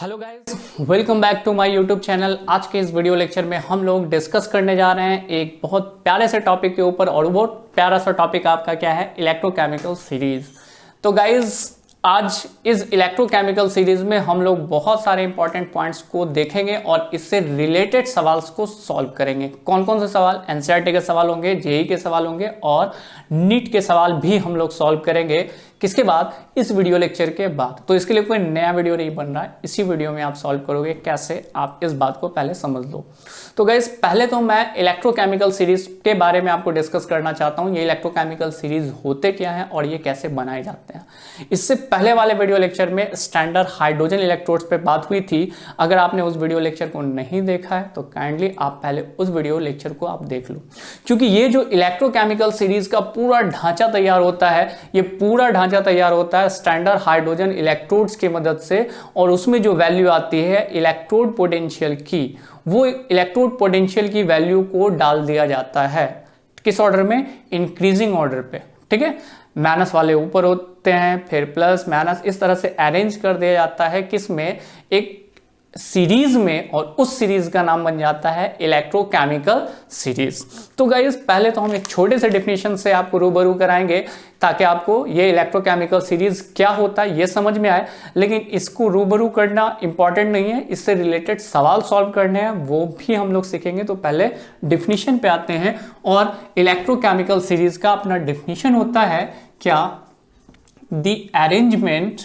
Hello guys, welcome back to my YouTube channel. आज के इस वीडियो लेक्चर में हम लोग डिस्कस करने जा रहे हैं एक बहुत प्यारे से टॉपिक के ऊपर, और बहुत प्यारा सा टॉपिक आपका क्या है, इलेक्ट्रोकेमिकल सीरीज। तो गाइस आज इस इलेक्ट्रोकेमिकल सीरीज में हम लोग बहुत सारे इंपॉर्टेंट पॉइंट्स को देखेंगे और इससे रिलेटेड सवाल को सॉल्व करेंगे। कौन कौन से सवाल? एनसीईआरटी के सवाल होंगे, जेईई के सवाल होंगे और नीट के सवाल भी हम लोग सॉल्व करेंगे। किसके बाद? इस वीडियो लेक्चर के बाद। तो इसके लिए कोई नया वीडियो नहीं बन रहा है, इसी वीडियो में आप सॉल्व करोगे कैसे, आप इस बात को पहले समझ लो। तो गाइस पहले तो मैं इलेक्ट्रोकेमिकल सीरीज के बारे में आपको डिस्कस करना चाहता हूं। ये इलेक्ट्रोकेमिकल सीरीज होते क्या हैं और ये कैसे बनाए जाते हैं। इससे पहले वाले वीडियो लेक्चर में स्टैंडर्ड हाइड्रोजन इलेक्ट्रोड्स पे बात हुई थी। अगर आपने उस वीडियो लेक्चर को नहीं देखा है तो काइंडली आप पहले उस वीडियो लेक्चर को आप देख लो, क्योंकि ये जो इलेक्ट्रोकेमिकल सीरीज का पूरा ढांचा तैयार होता है, ये पूरा ढांचा तैयार होता है स्टैंडर्ड हाइड्रोजन इलेक्ट्रोड्स की मदद से। और उसमें जो वैल्यू आती है इलेक्ट्रोड पोटेंशियल की, वो इलेक्ट्रोड पोटेंशियल की वैल्यू को डाल दिया जाता है किस ऑर्डर में? इंक्रीजिंग ऑर्डर पे। ठीक है, माइनस वाले ऊपर होते हैं, फिर प्लस माइनस, इस तरह से अरेंज कर दिया जाता है किसमें? एक सीरीज में, और उस सीरीज का नाम बन जाता है इलेक्ट्रोकेमिकल सीरीज। तो गाइस पहले तो हम एक छोटे से डेफिनेशन से आपको रूबरू कराएंगे ताकि आपको ये इलेक्ट्रोकेमिकल सीरीज क्या होता है ये समझ में आए। लेकिन इसको रूबरू करना इंपॉर्टेंट नहीं है, इससे रिलेटेड सवाल सॉल्व करने हैं, वो भी हम लोग सीखेंगे। तो पहले डेफिनेशन पे आते हैं, और इलेक्ट्रोकेमिकल सीरीज का अपना डेफिनेशन होता है क्या? The arrangement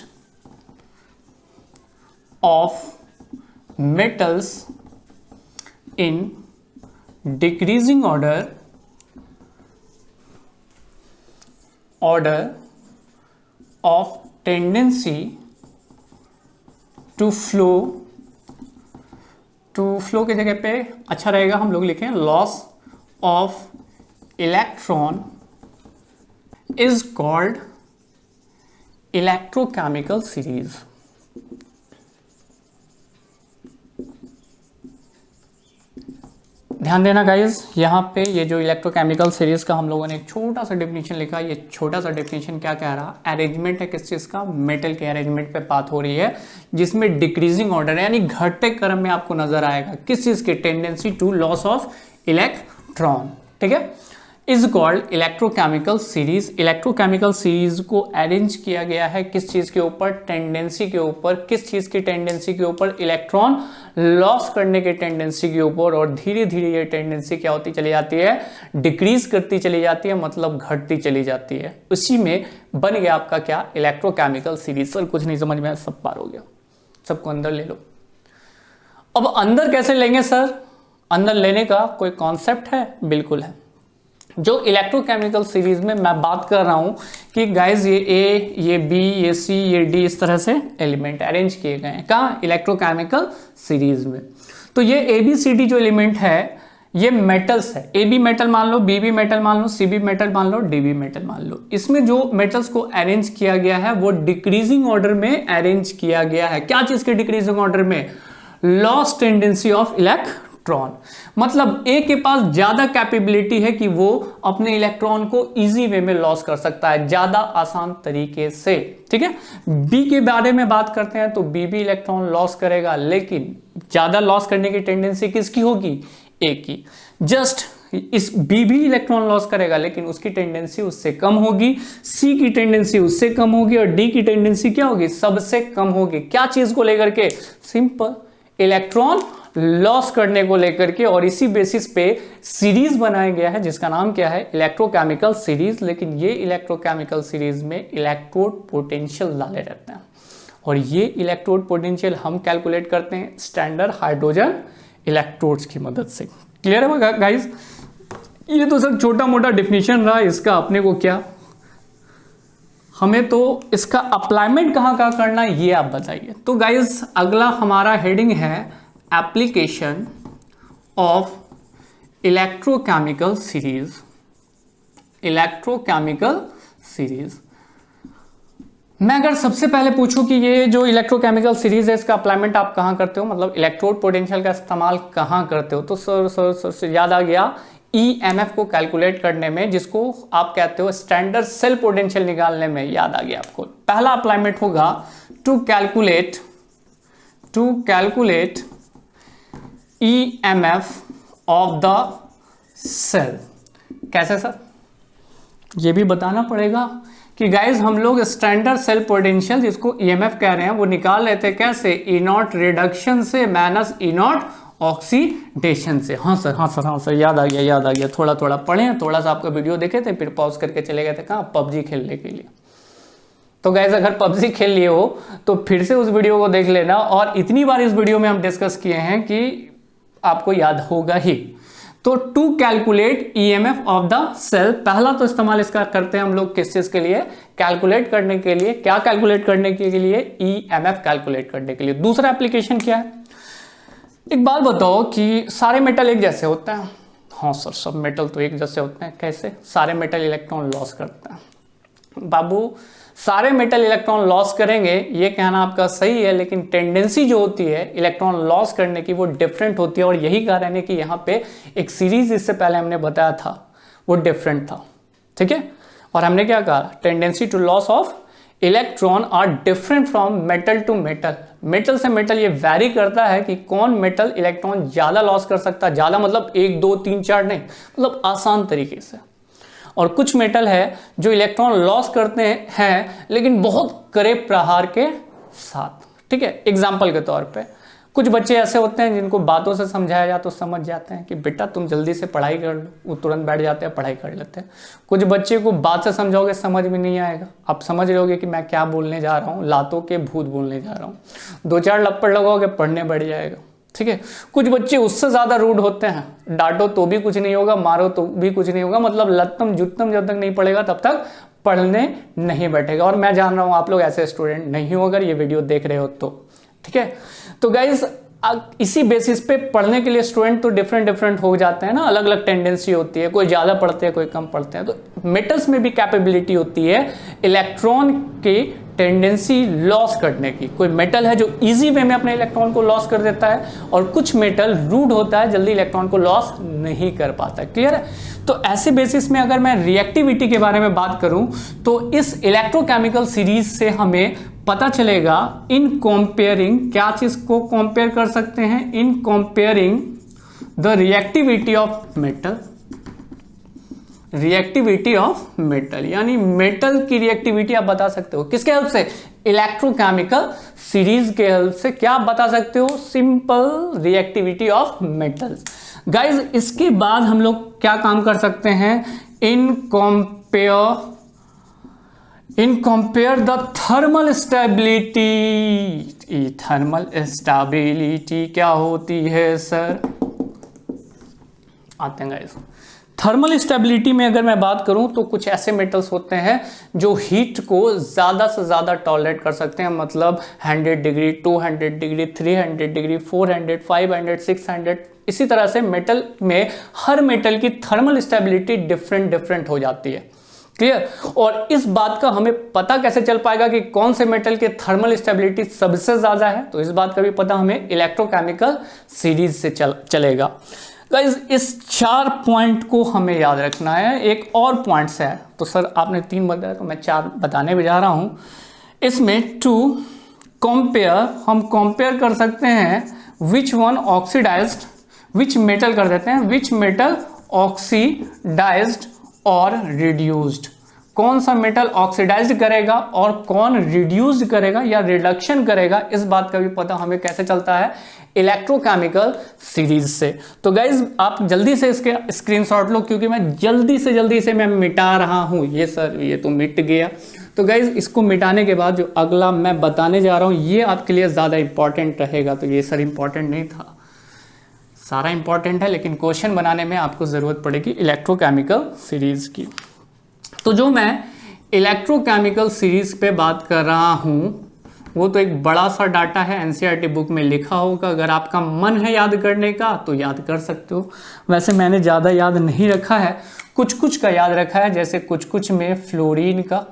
of metals in decreasing order of tendency to flow की जगह पे अच्छा रहेगा हम लोग लिखें loss of electron is called electrochemical series. ध्यान देना गाइज, यहाँ पे ये जो इलेक्ट्रोकेमिकल सीरीज का हम लोगों ने एक छोटा सा डेफिनेशन लिखा, ये छोटा सा डेफिनेशन क्या कह रहा? अरेंजमेंट है किस चीज का? मेटल के अरेंजमेंट पे बात हो रही है, जिसमें डिक्रीजिंग ऑर्डर है, यानी घटते क्रम में आपको नजर आएगा किस चीज की? Tendency to loss of electron. ठीक है, is called electrochemical series. Electrochemical series को अरेंज किया गया है किस चीज के ऊपर? टेंडेंसी के ऊपर। किस चीज की टेंडेंसी के ऊपर? इलेक्ट्रॉन लॉस करने के टेंडेंसी के ऊपर। और धीरे धीरे ये टेंडेंसी क्या होती चली जाती है? डिक्रीज करती चली जाती है, मतलब घटती चली जाती है। उसी में बन गया आपका क्या? Electrochemical series. सर कुछ नहीं समझ में आया, सब पार हो गया, सबको अंदर ले लो। अब अंदर कैसे लेंगे सर? अंदर लेने का कोई कॉन्सेप्ट है? बिल्कुल है। जो इलेक्ट्रोकेमिकल सीरीज में मैं बात कर रहा हूं कि गाइज ये ए, ये बी, ये सी, ये डी, इस तरह से एलिमेंट अरेंज किए गए हैं। कहाँ? इलेक्ट्रोकेमिकल सीरीज में। तो ये ए बी सी डी जो एलिमेंट है ये मेटल्स है। ए बी मेटल मान लो, बी बी मेटल मान लो, सी बी मेटल मान लो, डी बी मेटल मान लो। इसमें जो मेटल्स को अरेंज किया गया है वो डिक्रीजिंग ऑर्डर में अरेंज किया गया है। क्या चीज के डिक्रीजिंग ऑर्डर में? Loss tendency of electron. मतलब ए के पास ज्यादा कैपेबिलिटी है कि वो अपने इलेक्ट्रॉन को इजी वे में लॉस कर सकता है, ज्यादा आसान तरीके से। ठीक है, बी के बारे में बात करते हैं तो बी भी इलेक्ट्रॉन लॉस करेगा, लेकिन ज्यादा लॉस करने की टेंडेंसी किसकी होगी? ए की। जस्ट इस बी भी इलेक्ट्रॉन लॉस करेगा, लेकिन उसकी टेंडेंसी उससे कम होगी, सी की टेंडेंसी उससे कम होगी, और डी की टेंडेंसी क्या होगी? सबसे कम होगी। क्या चीज को लेकर के? सिंपल, इलेक्ट्रॉन लॉस करने को लेकर के। और इसी बेसिस पे सीरीज बनाया गया है जिसका नाम क्या है? Electrochemical series. लेकिन ये इलेक्ट्रोकेमिकल सीरीज में इलेक्ट्रोड पोटेंशियल डाले रहते हैं, और ये इलेक्ट्रोड पोटेंशियल हम कैलकुलेट करते हैं स्टैंडर्ड हाइड्रोजन इलेक्ट्रोड्स की मदद से। क्लियर है गाइस? ये तो सर छोटा मोटा डेफिनेशन रहा, इसका अपने को क्या, हमें तो इसका अप्लाईमेंट कहाँ कहाँ करना है ये आप बताइए। तो गाइस अगला हमारा हेडिंग है application of electrochemical series. Electrochemical series मैं अगर सबसे पहले पूछूं कि ये जो इलेक्ट्रोकेमिकल सीरीज है इसका अप्लाईमेंट आप कहाँ करते हो, मतलब इलेक्ट्रोड पोटेंशियल का इस्तेमाल कहाँ करते हो, तो सर से याद आ गया ईएमएफ को कैलकुलेट करने में, जिसको आप कहते हो स्टैंडर्ड सेल पोटेंशियल निकालने में, याद आ गया आपको। पहला अप्लाईमेंट होगा to calculate to calculate EMF of the cell. कैसे सर? ये भी बताना पड़ेगा कि गाइज हम लोग स्टैंडर्ड सेल पोटेंशियल जिसको EMF कह रहे हैं वो निकाल लेते हैं कैसे? E0 रिडक्शन से माइनस E0 ऑक्सीडेशन से। हाँ सर, याद आ गया। थोड़ा थोड़ा पढ़े, थोड़ा सा आपका वीडियो देखे थे, फिर पॉज करके चले गए थे कहाँ? पबजी खेलने के लिए। तो गाइज अगर पबजी खेल लिए हो तो फिर से उस वीडियो को देख लेना। और इतनी बार इस वीडियो में हम डिस्कस किए हैं कि आपको याद होगा ही। तो to calculate EMF of the cell, पहला तो इस्तेमाल इसका करते हैं हम लोग किस चीज के लिए? कैलकुलेट करने के लिए। क्या कैलकुलेट करने के लिए? EMF कैलकुलेट करने के लिए। दूसरा एप्लीकेशन क्या है? एक बात बताओ कि सारे मेटल एक जैसे होते हैं? हाँ सर, सब मेटल तो एक जैसे होते हैं। कैसे? सारे मेटल इलेक्ट्रॉन लॉस करते हैं। बाबू, सारे मेटल इलेक्ट्रॉन लॉस करेंगे ये कहना आपका सही है, लेकिन टेंडेंसी जो होती है इलेक्ट्रॉन लॉस करने की वो डिफरेंट होती है। और यही कारण है कि यहाँ पे एक सीरीज इससे पहले हमने बताया था वो डिफरेंट था। ठीक है? और हमने क्या कहा? Tendency to loss of electron are different from metal to metal. Metal से मेटल ये वैरी करता है कि कौन मेटल इलेक्ट्रॉन ज्यादा लॉस कर सकता है। ज्यादा मतलब 1 2 3 4 नहीं, मतलब आसान तरीके से। और कुछ मेटल है जो इलेक्ट्रॉन लॉस करते हैं लेकिन बहुत करीब प्रहार के साथ। ठीक है? एग्जाम्पल के तौर पे कुछ बच्चे ऐसे होते हैं जिनको बातों से समझाया जाए तो समझ जाते हैं कि बेटा तुम जल्दी से पढ़ाई कर लो, वो तुरंत बैठ जाते हैं पढ़ाई कर लेते हैं। कुछ बच्चे को बात से समझाओगे समझ में नहीं आएगा, आप समझ रहोगे कि मैं क्या बोलने जा रहा हूँ, लातों के भूत बोलने जा रहा हूँ। 2-4 लपड़ लगाओगे पढ़ने बैठ जाएगा। ठीक है? कुछ बच्चे उससे ज्यादा रूड होते हैं, डांटो तो भी कुछ नहीं होगा, मारो तो भी कुछ नहीं होगा, मतलब लत्तम जुत्तम जब तक नहीं पड़ेगा तब तक पढ़ने नहीं बैठेगा। और मैं जान रहा हूं आप लोग ऐसे स्टूडेंट नहीं हो अगर ये वीडियो देख रहे हो तो। ठीक है? तो गाइज इसी बेसिस पे पढ़ने के लिए स्टूडेंट तो डिफरेंट हो जाते हैं ना, अलग अलग टेंडेंसी होती है, कोई ज्यादा पढ़ते हैं कोई कम पढ़ते हैं। तो मेटल्स में भी कैपेबिलिटी होती है इलेक्ट्रॉन की टेंडेंसी लॉस करने की। कोई मेटल है जो इजी वे में अपने इलेक्ट्रॉन को लॉस कर देता है और कुछ मेटल रूड होता है, जल्दी इलेक्ट्रॉन को लॉस नहीं कर पाता है। क्लियर है? तो ऐसे बेसिस में अगर मैं रिएक्टिविटी के बारे में बात करूं तो इस इलेक्ट्रोकेमिकल सीरीज से हमें पता चलेगा इन कंपेयरिंग, क्या चीज को कंपेयर कर सकते हैं? इन comparing the reactivity of metal, reactivity of metal, यानी मेटल की रिएक्टिविटी आप बता सकते हो किसके हेल्प से? इलेक्ट्रोकेमिकल सीरीज के हेल्प से। क्या आप बता सकते हो? Simple reactivity of metals. Guys इसके बाद हम लोग क्या काम कर सकते हैं? In compare the thermal stability. Thermal stability क्या होती है सर? आते हैं गाइज। थर्मल स्टेबिलिटी में अगर मैं बात करूं तो कुछ ऐसे मेटल्स होते हैं जो हीट को ज़्यादा से ज़्यादा टॉलरेट कर सकते हैं, मतलब 100 डिग्री, 200 डिग्री, 300 डिग्री, 400, 500, 600। इसी तरह से मेटल में हर मेटल की थर्मल स्टेबिलिटी डिफरेंट हो जाती है। क्लियर? और इस बात का हमें पता कैसे चल पाएगा कि कौन से मेटल की थर्मल स्टेबिलिटी सबसे ज़्यादा है? तो इस बात का भी पता हमें इलेक्ट्रोकेमिकल सीरीज से चलेगा। गाइस इस 4 पॉइंट को हमें याद रखना है। एक और पॉइंट्स है, तो सर आपने 3 बताया तो मैं 4 बताने भी जा रहा हूं। इसमें टू कंपेयर, हम कंपेयर कर सकते हैं which one oxidized, which metal कर देते हैं, विच मेटल ऑक्सीडाइज्ड और रिड्यूस्ड। कौन सा मेटल ऑक्सीडाइज्ड करेगा और कौन रिड्यूस्ड करेगा या रिडक्शन करेगा, इस बात का भी पता हमें कैसे चलता है? इलेक्ट्रोकेमिकल सीरीज से। तो गाइज आप जल्दी से इसके स्क्रीनशॉट लो, क्योंकि मैं जल्दी से मैं मिटा रहा हूं। ये सर ये तो मिट गया। तो गाइज इसको मिटाने के बाद जो अगला मैं बताने जा रहा हूं ये आपके लिए ज़्यादा इंपॉर्टेंट रहेगा। तो ये सर इंपॉर्टेंट नहीं था, सारा इंपॉर्टेंट है, लेकिन क्वेश्चन बनाने में आपको ज़रूरत पड़ेगी इलेक्ट्रोकेमिकल सीरीज की। तो जो मैं इलेक्ट्रोकेमिकल सीरीज पे बात कर रहा हूँ वो तो एक बड़ा सा डाटा है, एनसीईआरटी बुक में लिखा होगा। अगर आपका मन है याद करने का तो याद कर सकते हो। वैसे मैंने ज़्यादा याद नहीं रखा है, कुछ का याद रखा है। जैसे कुछ में फ्लोरीन का,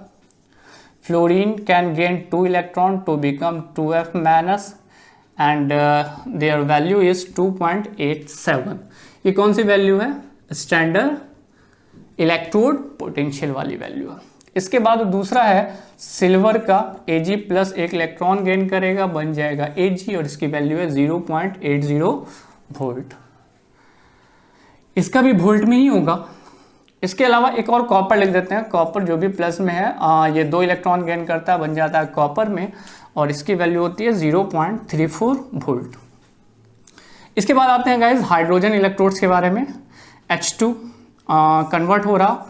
fluorine can gain 2 electron to become 2f minus and their value is 2.87। ये कौन सी वैल्यू है? स्टैंडर्ड इलेक्ट्रोड पोटेंशियल वाली वैल्यू है। इसके बाद दूसरा है सिल्वर का Ag प्लस एक इलेक्ट्रॉन गेन करेगा, बन जाएगा Ag और इसकी वैल्यू है 0.80 वोल्ट। इसका भी वोल्ट में ही होगा। इसके अलावा एक और कॉपर लिख देते हैं। कॉपर जो भी प्लस में है ये 2 इलेक्ट्रॉन गेन करता है, बन जाता है कॉपर में और इसकी वैल्यू होती है 0.34 वोल्ट। इसके बाद आते हैं गाइस हाइड्रोजन इलेक्ट्रोड्स के बारे में। H2 कन्वर्ट हो रहा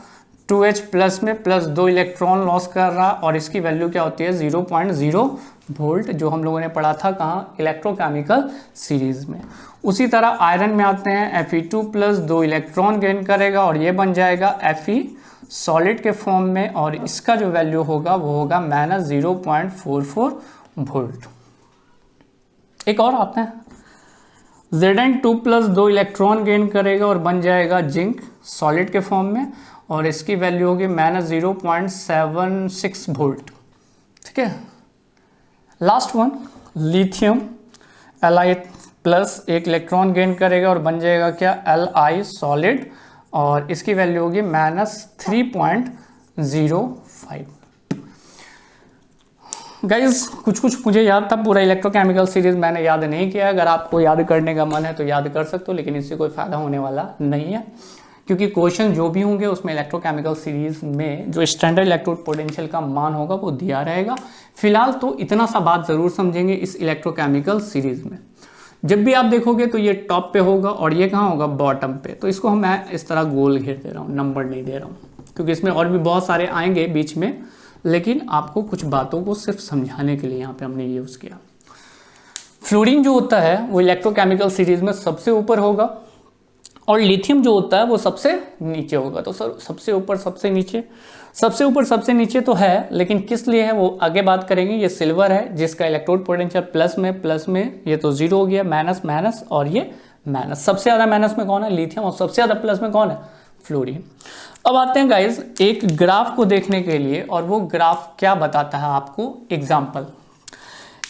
2H प्लस में प्लस 2 इलेक्ट्रॉन लॉस कर रहा और इसकी वैल्यू क्या होती है 0.0 वोल्ट, जो हम लोगों ने पढ़ा था कहाँ, इलेक्ट्रोकेमिकल सीरीज में। उसी तरह आयरन में आते हैं Fe2 प्लस 2 इलेक्ट्रॉन गेन करेगा और ये बन जाएगा Fe सॉलिड के फॉर्म में और इसका जो वैल्यू होगा वो होगा -0.44 वोल्ट। एक और आते हैं Zn2 प्लस 2 इलेक्ट्रॉन गेन करेगा और बन जाएगा जिंक सॉलिड के फॉर्म में और इसकी वैल्यू होगी -0.76 वोल्ट। ठीक है। Last one lithium Li plus एक इलेक्ट्रॉन गेन करेगा और बन जाएगा क्या, Li सॉलिड और इसकी वैल्यू होगी -3.05। गाइज कुछ मुझे याद था, पूरा इलेक्ट्रोकेमिकल सीरीज मैंने याद नहीं किया। अगर आपको याद करने का मन है तो याद कर सकते हो, लेकिन इससे कोई फायदा होने वाला नहीं है क्योंकि क्वेश्चन जो भी होंगे उसमें इलेक्ट्रोकेमिकल सीरीज में जो स्टैंडर्ड इलेक्ट्रोड पोटेंशियल का मान होगा वो दिया रहेगा। फिलहाल तो इतना सा बात जरूर समझेंगे इस इलेक्ट्रोकेमिकल सीरीज में। जब भी आप देखोगे तो ये टॉप पे होगा और ये कहाँ होगा, बॉटम पे। तो इसको मैं इस तरह गोल घेर दे रहा हूँ, नंबर नहीं दे रहा हूँ क्योंकि इसमें और भी बहुत सारे आएंगे बीच में, लेकिन आपको कुछ बातों को सिर्फ समझाने के लिए यहाँ पे हमने यूज़ किया। फ्लोरीन जो होता है वो इलेक्ट्रोकेमिकल सीरीज में सबसे ऊपर होगा और लिथियम जो होता है वो सबसे नीचे होगा। तो सर सबसे ऊपर सबसे नीचे, सबसे ऊपर सबसे नीचे तो है, लेकिन किस लिए है वो आगे बात करेंगे। ये सिल्वर है जिसका इलेक्ट्रोड पोटेंशियल प्लस में ये तो 0 हो गया, माइनस और ये माइनस। सबसे ज़्यादा माइनस में कौन है, लिथियम, और सबसे ज़्यादा प्लस में कौन है, फ्लोरीन। अब आते हैं गाइज एक ग्राफ को देखने के लिए, और वो ग्राफ क्या बताता है आपको।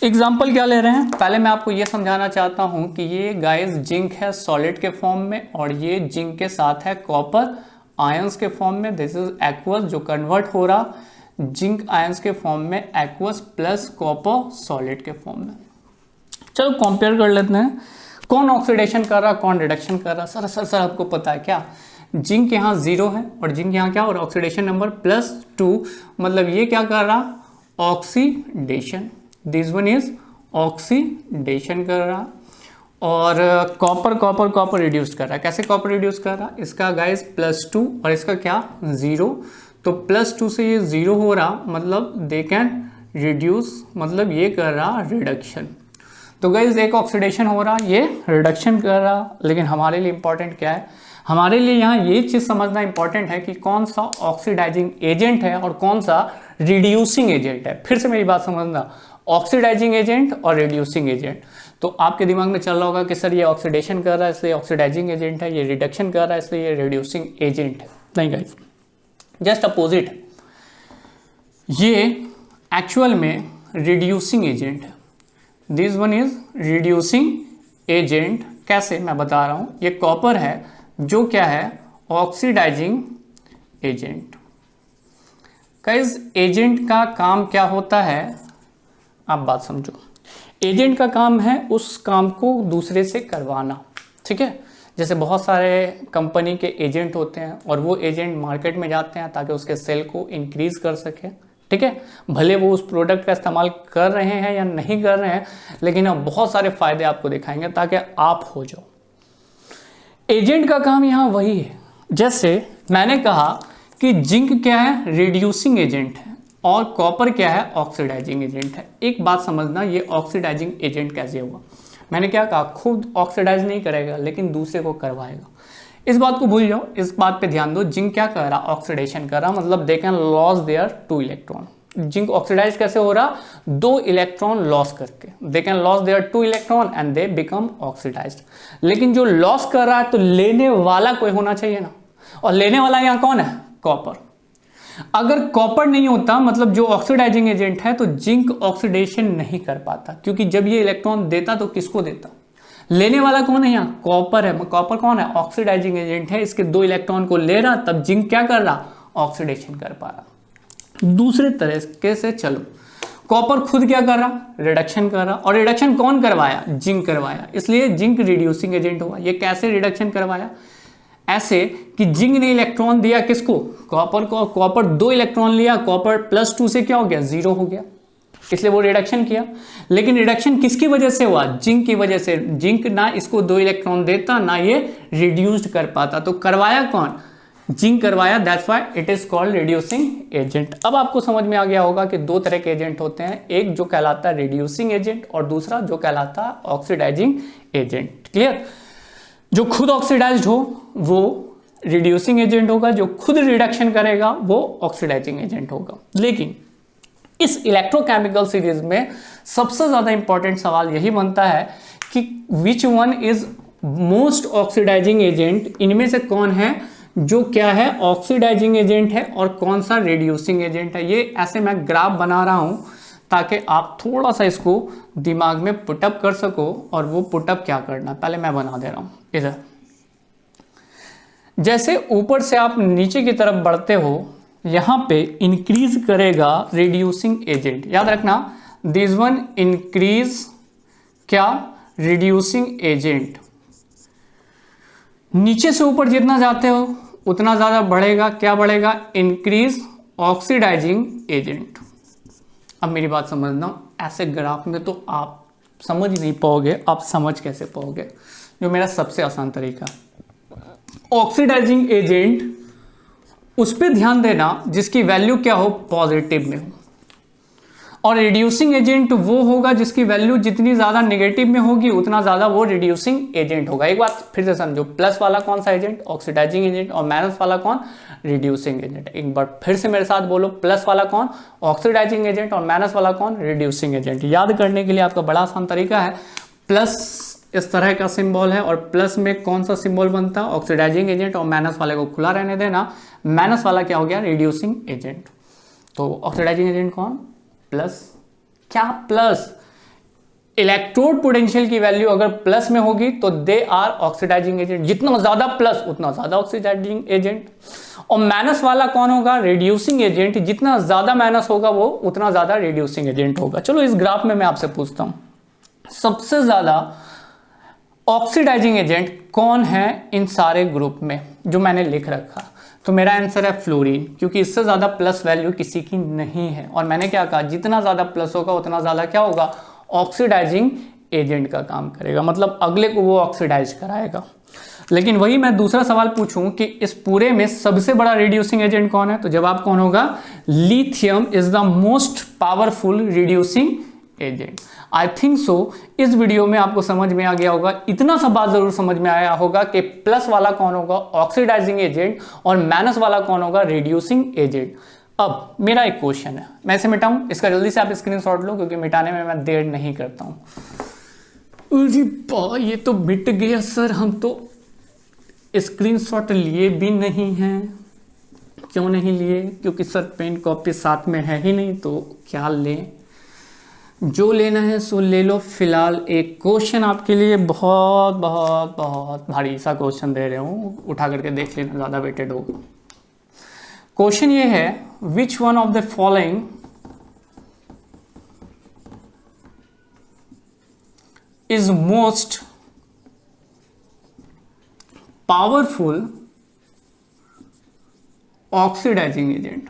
एग्जाम्पल क्या ले रहे हैं, पहले मैं आपको ये समझाना चाहता हूं कि ये गाइज जिंक है सॉलिड के फॉर्म में और ये जिंक के साथ है कॉपर आयंस के फॉर्म में। दिस इज एक्वस जो कन्वर्ट हो रहा जिंक आयंस के फॉर्म में एक्वस प्लस कॉपर सॉलिड के फॉर्म में। चलो कंपेयर कर लेते हैं, कौन ऑक्सीडेशन कर रहा कौन रिडक्शन कर रहा। सर आपको पता है क्या, जिंक यहाँ 0 है और जिंक यहाँ क्या, और ऑक्सीडेशन नंबर +2, मतलब ये क्या कर रहा, oxidation. This one is oxidation कर रहा। और कॉपर रिड्यूस कर रहा है। कैसे कॉपर रिड्यूस कर रहा, इसका गाइस +2 और इसका क्या 0, तो +2 से ये 0 हो रहा, मतलब दे कैन रिड्यूस, मतलब ये कर रहा रिडक्शन। तो गाइस एक ऑक्सीडेशन हो रहा, ये रिडक्शन कर रहा। लेकिन हमारे लिए इंपॉर्टेंट क्या है, हमारे लिए यहाँ ये चीज़ समझना इंपॉर्टेंट है कि कौन सा ऑक्सीडाइजिंग एजेंट है और कौन सा रिड्यूसिंग एजेंट है। फिर से मेरी बात समझना, ऑक्सीडाइजिंग एजेंट और रिड्यूसिंग एजेंट। तो आपके दिमाग में चल रहा होगा कि सर ये ऑक्सीडेशन कर रहा है इसलिए ऑक्सीडाइजिंग एजेंट है, ये रिडक्शन कर रहा है इसलिए ये रिड्यूसिंग एजेंट है। नहीं गाइस, जस्ट अपोजिट है, ये एक्चुअल में रिड्यूसिंग एजेंट है। This one is reducing agent. कैसे, मैं बता रहा हूं। ये कॉपर है जो क्या है, ऑक्सीडाइजिंग एजेंट। गाइस एजेंट का काम क्या होता है, आप बात समझो। एजेंट का काम है उस काम को दूसरे से करवाना, ठीक है। जैसे बहुत सारे कंपनी के एजेंट होते हैं और वो एजेंट मार्केट में जाते हैं ताकि उसके सेल को इंक्रीज कर सके, ठीक है। भले वो उस प्रोडक्ट का इस्तेमाल कर रहे हैं या नहीं कर रहे हैं, लेकिन अब बहुत सारे फायदे आपको दिखाएंगे ताकि आप हो जाओ। एजेंट का काम यहाँ वही है। जैसे मैंने कहा कि जिंक क्या है, रिड्यूसिंग एजेंट है, और कॉपर क्या है, ऑक्सीडाइजिंग एजेंट है। एक बात समझना, ये ऑक्सीडाइजिंग एजेंट कैसे हुआ। मैंने क्या कहा, खुद ऑक्सीडाइज नहीं करेगा लेकिन दूसरे को करवाएगा। इस बात को भूल जाओ, इस बात पे ध्यान दो। जिंक क्या कर रहा, ऑक्सीडेशन कर रहा, मतलब they can loss their 2 electron. Zinc oxidise कैसे हो रहा, 2 इलेक्ट्रॉन लॉस करके। They can loss their 2 electron and they become oxidised. लेकिन जो लॉस कर रहा है तो लेने वाला कोई होना चाहिए ना, और लेने वाला यहाँ कौन है, कॉपर। अगर कॉपर नहीं होता, मतलब जो ऑक्सीडाइजिंग एजेंट है, तो जिंक ऑक्सीडेशन नहीं कर पाता, क्योंकि जब ये इलेक्ट्रॉन देता तो किसको देता, लेने वाला कौन है यहाँ, कॉपर है। कॉपर कौन है, ऑक्सीडाइजिंग एजेंट है, इसके 2 इलेक्ट्रॉन को ले रहा, तब जिंक क्या कर रहा, ऑक्सीडेशन कर पा रहा। दूसरे तरीके से चलो, कॉपर खुद क्या कर रहा, रिडक्शन कर रहा, और रिडक्शन कौन करवाया, जिंक करवाया, इसलिए जिंक रिड्यूसिंग एजेंट हुआ। ये कैसे रिडक्शन करवाया, ऐसे कि जिंक ने इलेक्ट्रॉन दिया किसको, कॉपर को, कॉपर 2 इलेक्ट्रॉन लिया, कॉपर +2 से क्या हो गया, 0 हो गया, इसलिए वो रिडक्शन किया। लेकिन रिडक्शन किसकी वजह से हुआ, जिंक की वजह से। जिंक ना इसको 2 इलेक्ट्रॉन देता, ना ये रिड्यूस्ड कर पाता, तो करवाया कौन, जिंक करवाया, that's why it is called reducing agent. अब आपको समझ में आ गया होगा कि 2 तरह के एजेंट होते हैं, एक जो कहलाता है रिड्यूसिंग एजेंट और दूसरा जो कहलाता है ऑक्सीडाइजिंग एजेंट। क्लियर, जो खुद ऑक्सीडाइज्ड हो वो रिड्यूसिंग एजेंट होगा, जो खुद रिडक्शन करेगा वो ऑक्सीडाइजिंग एजेंट होगा। लेकिन इस इलेक्ट्रोकेमिकल सीरीज में सबसे ज्यादा इंपॉर्टेंट सवाल यही बनता है कि which one is most oxidising agent, इनमें से कौन है जो क्या है ऑक्सीडाइजिंग एजेंट है और कौन सा रिड्यूसिंग एजेंट है। ये ऐसे मैं ग्राफ बना रहा हूं ताकि आप थोड़ा सा इसको दिमाग में पुटअप कर सको। और वो पुटअप क्या करना, पहले मैं बना दे रहा हूं इधर। जैसे ऊपर से आप नीचे की तरफ बढ़ते हो, यहां पे इंक्रीज करेगा रिड्यूसिंग एजेंट, याद रखना दिस वन इंक्रीज क्या, रिड्यूसिंग एजेंट। नीचे से ऊपर जितना जाते हो उतना ज्यादा बढ़ेगा, क्या बढ़ेगा, इंक्रीज ऑक्सीडाइजिंग एजेंट। अब मेरी बात समझना, ऐसे ग्राफ में तो आप समझ नहीं पाओगे, आप समझ कैसे पाओगे, जो मेरा सबसे आसान तरीका। ऑक्सीडाइजिंग एजेंट उस पर ध्यान देना जिसकी वैल्यू क्या हो, पॉजिटिव में हो, और रिड्यूसिंग एजेंट वो होगा जिसकी वैल्यू जितनी ज्यादा नेगेटिव में होगी उतना ज्यादा वो रिड्यूसिंग एजेंट होगा। एक बात फिर से समझो, प्लस वाला कौन सा एजेंट, ऑक्सीडाइजिंग एजेंट, और माइनस वाला कौन, रिड्यूसिंग एजेंट। एक बार फिर से मेरे साथ बोलो, प्लस वाला कौन, ऑक्सीडाइजिंग एजेंट, और माइनस वाला कौन, रिड्यूसिंग एजेंट। याद करने के लिए आपका बड़ा आसान तरीका है, प्लस इस तरह का सिंबल है और प्लस में कौन सा सिंबल बनता है, ऑक्सीडाइजिंग एजेंट, और माइनस वाले को खुला रहने देना, माइनस वाला क्या हो गया, रिड्यूसिंग एजेंट। तो ऑक्सीडाइजिंग एजेंट कौन, प्लस, क्या प्लस, इलेक्ट्रोड पोटेंशियल की वैल्यू अगर प्लस में होगी तो दे आर ऑक्सीडाइजिंग एजेंट, जितना ज्यादा प्लस उतना ज्यादा ऑक्सीडाइजिंग एजेंट। और माइनस वाला कौन होगा, रिड्यूसिंग एजेंट, जितना ज्यादा माइनस होगा वो उतना ज्यादा रिड्यूसिंग एजेंट होगा। चलो इस ग्राफ में मैं आपसे पूछता हूं, सबसे ज्यादा ऑक्सीडाइजिंग एजेंट कौन है इन सारे ग्रुप में जो मैंने लिख रखा, तो मेरा आंसर है फ्लोरीन, क्योंकि इससे ज्यादा प्लस वैल्यू किसी की नहीं है। और मैंने क्या कहा, जितना ज्यादा प्लस होगा उतना ज्यादा क्या होगा, ऑक्सीडाइजिंग एजेंट का काम करेगा, मतलब अगले को वो ऑक्सीडाइज कराएगा। लेकिन वही मैं दूसरा सवाल पूछूं कि इस पूरे में सबसे बड़ा रिड्यूसिंग एजेंट कौन है, तो जवाब कौन होगा, lithium is the most powerful reducing agent. I think so इस वीडियो में आपको समझ में आ गया होगा, इतना सा बात जरूर समझ में आया होगा कि प्लस वाला कौन होगा, ऑक्सीडाइजिंग एजेंट, और माइनस वाला कौन होगा, रिड्यूसिंग एजेंट। अब मेरा एक क्वेश्चन है, मैं इसे मिटाऊं, इसका जल्दी से आप स्क्रीनशॉट लो क्योंकि मिटाने में मैं देर नहीं करता हूं। अरे बा, ये तो मिट गया सर, हम तो स्क्रीनशॉट लिए भी नहीं हैं। क्यों नहीं लिए, क्योंकि सर पेन कॉपी साथ में है ही नहीं, तो क्या लें, जो लेना है सो ले लो। फिलहाल एक क्वेश्चन आपके लिए बहुत बहुत बहुत भारी सा क्वेश्चन दे रहे हूँ, उठा करके देख लेना, ज़्यादा वेटेड होगा। क्वेश्चन ये है, which one of the following is most powerful oxidising agent.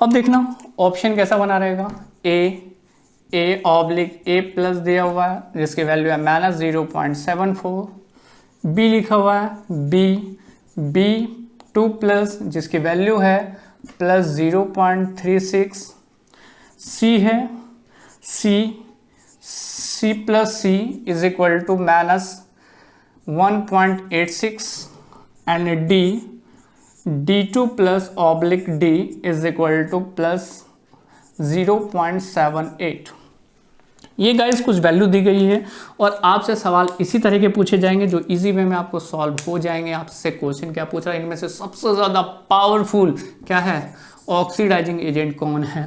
अब देखना ऑप्शन कैसा बना रहेगा, ए ऑब्लिक ए प्लस दिया हुआ है जिसकी वैल्यू है -0.74, बी लिखा हुआ है बी 2 प्लस जिसकी वैल्यू है +0.36, सी है C plus C is equal to -1.86 and D2 plus oblique D is equal to +0.78। ये गाइस कुछ वैल्यू दी गई है और आपसे सवाल इसी तरह के पूछे जाएंगे जो इजी वे में आपको सॉल्व हो जाएंगे। आपसे क्वेश्चन क्या पूछ रहा है, इनमें से सबसे ज़्यादा पावरफुल क्या है, ऑक्सीडाइजिंग एजेंट कौन है।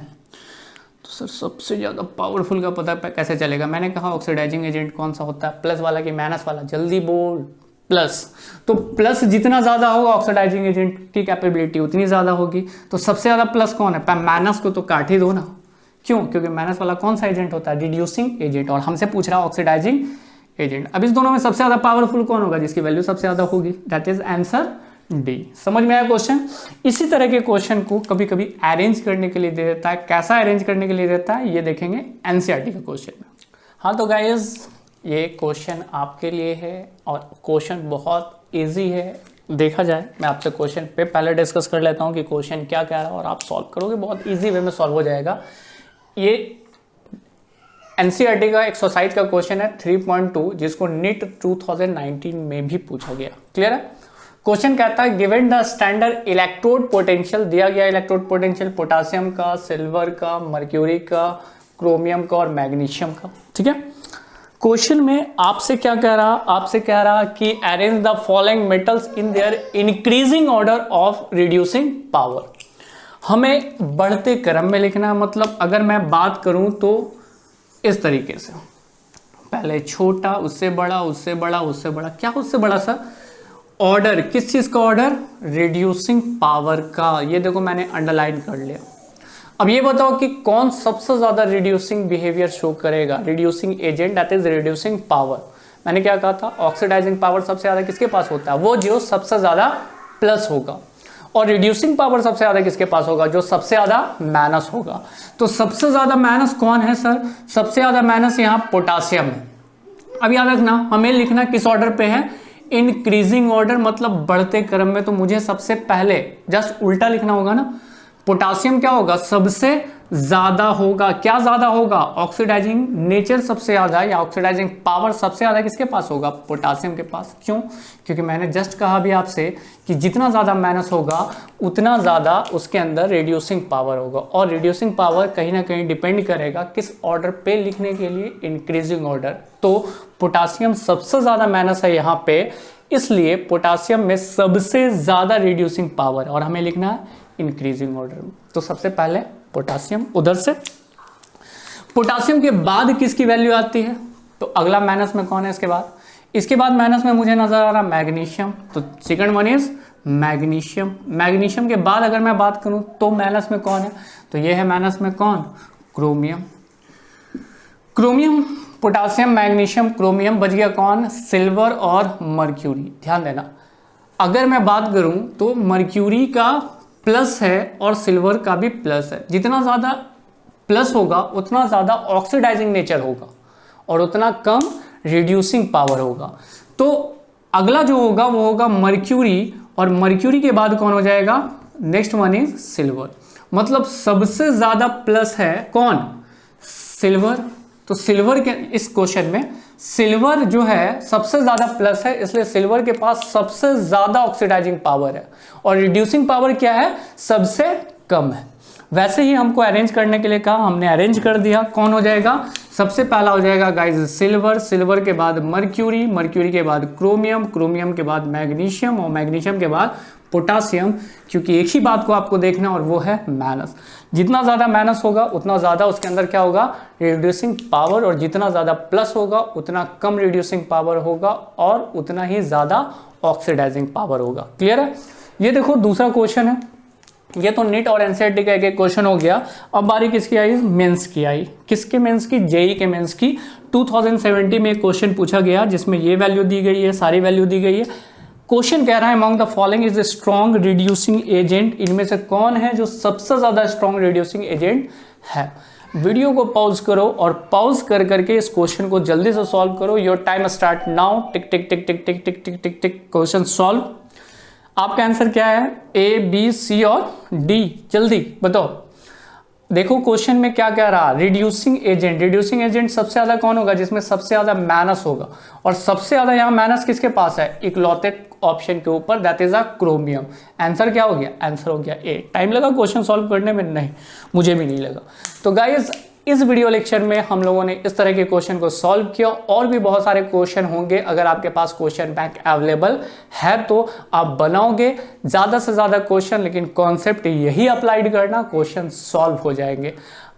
तो सर सबसे ज़्यादा पावरफुल का पता कैसे चलेगा, मैंने कहा ऑक्सीडाइजिंग एजेंट कौन सा होता है, प्लस वाला कि माइनस वाला, जल्दी बोल प्लस, तो प्लस जितना ज्यादा होगा ऑक्सीडाइजिंग एजेंट की कैपेबिलिटी उतनी ज्यादा होगी। तो सबसे ज्यादा प्लस कौन है, माइनस को तो काट ही दो ना, क्यों, क्योंकि माइनस वाला कौन सा एजेंट होता है, रिड्यूसिंग एजेंट, और हमसे पूछ रहा है ऑक्सीडाइजिंग एजेंट। अब इस दोनों में सबसे ज्यादा पावरफुल कौन होगा, जिसकी वैल्यू सबसे ज्यादा होगी, दैट इज आंसर डी। समझ में आया क्वेश्चन। इसी तरह के क्वेश्चन को कभी कभी अरेंज करने के लिए दे देता है, कैसा अरेंज करने के लिए देता है ये देखेंगे एनसीईआरटी का क्वेश्चन में। हाँ तो गाइज ये क्वेश्चन आपके लिए है और क्वेश्चन बहुत इजी है। देखा जाए, मैं आपसे क्वेश्चन पे पहले डिस्कस कर लेता हूँ कि क्वेश्चन क्या क्या है और आप सॉल्व करोगे, बहुत इजी वे में सॉल्व हो जाएगा। ये एनसीईआरटी का एक्सरसाइज का क्वेश्चन है 3.2, जिसको नीट 2019 में भी पूछा गया। क्लियर है। क्वेश्चन कहता है given the standard electrode potential, दिया गया इलेक्ट्रोड पोटेंशियल पोटासियम का, सिल्वर का, मर्क्यूरी का, क्रोमियम का और मैग्नीशियम का। ठीक है। क्वेश्चन में आपसे क्या कह रहा, आपसे कह रहा कि arrange the following metals in their increasing order of reducing power. हमें बढ़ते क्रम में लिखना, मतलब अगर मैं बात करूं तो इस तरीके से, पहले छोटा, उससे बड़ा, उससे बड़ा, उससे बड़ा, क्या उससे बड़ा सर, ऑर्डर, किस चीज का ऑर्डर, रिड्यूसिंग पावर का। ये देखो मैंने अंडरलाइन कर लिया। अब ये बताओ कि कौन सबसे ज्यादा रिड्यूसिंग बिहेवियर शो करेगा, reducing agent that is reducing power. मैंने क्या कहा था, ऑक्सीडाइजिंग पावर सबसे ज्यादा किसके पास होता है, वो जो सबसे ज्यादा प्लस होगा, और रिड्यूसिंग पावर सबसे ज्यादा किसके पास होगा, जो सबसे ज्यादा माइनस होगा। तो सबसे ज्यादा माइनस कौन है सर, सबसे ज्यादा माइनस यहाँ पोटासियम है। अब याद रखना, हमें लिखना किस ऑर्डर पे है, इंक्रीजिंग ऑर्डर, मतलब बढ़ते क्रम में। तो मुझे सबसे पहले जस्ट उल्टा लिखना होगा ना, पोटासियम क्या होगा, सबसे ज्यादा होगा। क्या ज्यादा होगा, ऑक्सीडाइजिंग नेचर सबसे ज्यादा, या ऑक्सीडाइजिंग पावर सबसे ज्यादा किसके पास होगा, पोटासियम के पास। क्यों, क्योंकि मैंने जस्ट कहा भी आपसे कि जितना ज्यादा माइनस होगा उतना ज्यादा उसके अंदर रिड्यूसिंग पावर होगा, और रिड्यूसिंग पावर कहीं ना कहीं डिपेंड करेगा किस ऑर्डर पे लिखने के लिए, इंक्रीजिंग ऑर्डर। तो पोटासियम सबसे ज्यादा माइनस है यहाँ पे, इसलिए पोटासियम में सबसे ज्यादा रिड्यूसिंग पावर, और हमें लिखना है इंक्रीजिंग ऑर्डर में। तो सबसे पहले पोटासियम, उधर से पोटासियम के बाद किसकी वैल्यू आती है, तो अगला माइनस में कौन है इसके बाद, इसके बाद माइनस में मुझे नजर आ रहा मैग्नीशियम। तो second one is magnesium. Magnesium के बाद अगर मैं बात करूं तो माइनस में कौन है, तो ये है माइनस में कौन, chromium. Chromium, potassium, magnesium, chromium, बच गया कौन, सिल्वर और मर्क्यूरी। ध्यान देना, अगर मैं बात करूं तो मर्क्यूरी का प्लस है और सिल्वर का भी प्लस है। जितना ज्यादा प्लस होगा उतना ज्यादा ऑक्सीडाइजिंग नेचर होगा और उतना कम रिड्यूसिंग पावर होगा। तो अगला जो होगा वो होगा मर्क्यूरी, और मर्क्यूरी के बाद कौन हो जाएगा, नेक्स्ट वन इज सिल्वर। मतलब सबसे ज्यादा प्लस है कौन, सिल्वर। तो सिल्वर के इस क्वेश्चन में सिल्वर जो है सबसे ज्यादा प्लस है, इसलिए सिल्वर के पास सबसे ज्यादा ऑक्सीडाइजिंग पावर है, और रिड्यूसिंग पावर क्या है, सबसे कम है। वैसे ही हमको अरेंज करने के लिए कहा, हमने अरेंज कर दिया। कौन हो जाएगा, सबसे पहला हो जाएगा गाइस सिल्वर, सिल्वर के बाद मर्क्यूरी, मर्क्यूरी के बाद क्रोमियम, क्रोमियम के बाद मैग्नीशियम, और मैग्नीशियम के बाद पोटासियम, क्योंकि एक ही बात को आपको देखना और वो है माइनस। जितना ज़्यादा माइनस होगा उतना ज़्यादा उसके अंदर क्या होगा, रिड्यूसिंग पावर, और जितना ज़्यादा प्लस होगा उतना कम रिड्यूसिंग पावर होगा और उतना ही ज़्यादा ऑक्सीडाइजिंग पावर होगा। क्लियर है। ये देखो दूसरा क्वेश्चन है, ये तो नीट और एनसीईआरटी का एक क्वेश्चन हो गया। अब बारी किसकी आई, मेंस की आई। किसके मेंस की, जेई के मेंस की। 2070 में एक क्वेश्चन पूछा गया जिसमें ये वैल्यू दी गई है, सारी वैल्यू दी गई है। क्वेश्चन कह रहा है among the following is a strong reducing agent, इनमें से कौन है जो सबसे ज्यादा स्ट्रॉन्ग रिड्यूसिंग एजेंट है। वीडियो को पॉज करो और पॉज कर करके इस क्वेश्चन को जल्दी से सॉल्व करो। Your time start now, tick tick tick tick tick tick tick tick tick, question solve. आपका आंसर क्या है, ए, बी, सी और डी, जल्दी बताओ। देखो क्वेश्चन में क्या कह रहा, रिड्यूसिंग एजेंट। रिड्यूसिंग एजेंट सबसे ज्यादा कौन होगा, जिसमें सबसे ज्यादा माइनस होगा, और सबसे ज्यादा यहाँ माइनस किसके पास है, इकलौते ऑप्शन के ऊपर, that is a chromium. Answer क्या हो गया, आंसर हो गया ए। टाइम लगा क्वेश्चन सॉल्व करने में, नहीं मुझे भी नहीं लगा। तो गाइस इस वीडियो लेक्चर में हम लोगों ने इस तरह के क्वेश्चन को सॉल्व किया, और भी बहुत सारे क्वेश्चन होंगे। अगर आपके पास क्वेश्चन बैंक अवेलेबल है तो आप बनाओगे ज़्यादा से ज़्यादा क्वेश्चन, लेकिन कॉन्सेप्ट यही अप्लाइड करना, क्वेश्चन सॉल्व हो जाएंगे।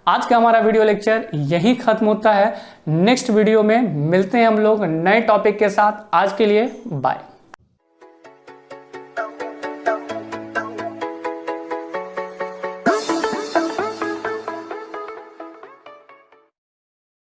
आज का हमारा वीडियो लेक्चर यही खत्म होता है। नेक्स्ट वीडियो में मिलते हैं हम लोग नए टॉपिक के साथ। आज के लिए बाय।